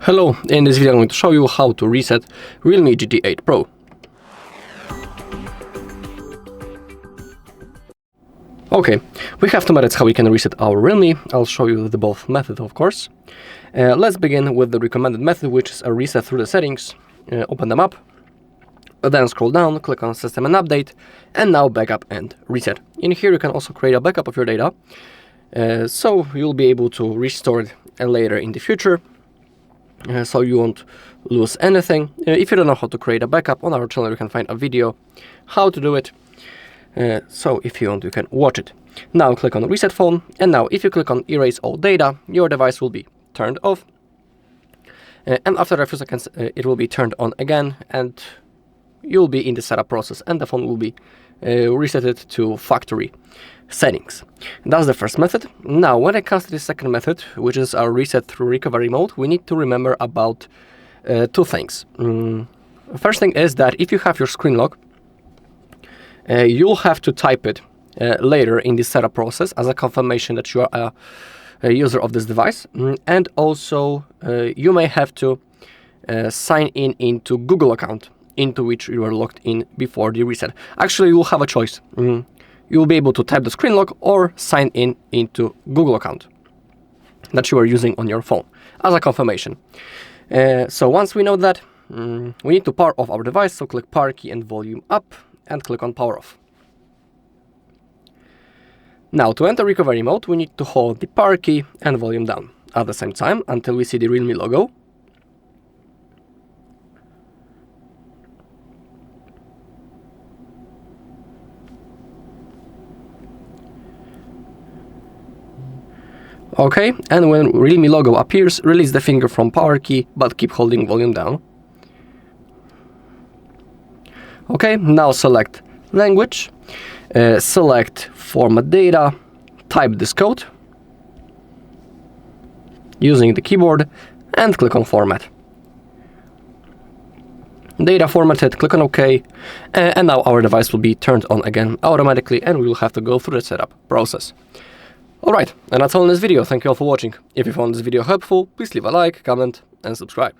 Hello, in this video I'm going to show you how to reset REALME GT8 Pro. Okay, we have two methods how we can reset our REALME. I'll show you the both methods, of course. Let's begin with the recommended method, which is a reset through the settings. Open them up, then scroll down, click on System and Update, and now Backup and Reset. In here you can also create a backup of your data, so you'll be able to restore it later in the future. So you won't lose anything. If you don't know how to create a backup, on our channel you can find a video how to do it. So if you want, you can watch it. Now click on Reset Phone, and now if you click on Erase All Data, your device will be turned off. And after a few seconds it will be turned on again, and you'll be in the setup process, and the phone will be resetted to factory settings. That's the first method. Now when it comes to the second method, which is our reset through recovery mode, we need to remember about two things. First thing is that if you have your screen lock, you'll have to type it later in the setup process as a confirmation that you are a user of this device, and also you may have to sign in into Google account into which you were logged in before the reset. Actually, you'll have a choice. You'll be able to type the screen lock or sign in into Google account that you are using on your phone as a confirmation. So once we know that, we need to power off our device, so click power key and volume up and click on power off. Now to enter recovery mode, we need to hold the power key and volume down at the same time until we see the REALME logo. Okay, and when REALME logo appears, release the finger from power key, but keep holding volume down. Okay, now select language, select format data, type this code using the keyboard, and click on format. Data formatted, click on OK, and now our device will be turned on again automatically, and we will have to go through the setup process. Alright, and that's all in this video. Thank you all for watching. If you found this video helpful, please leave a like, comment, and subscribe.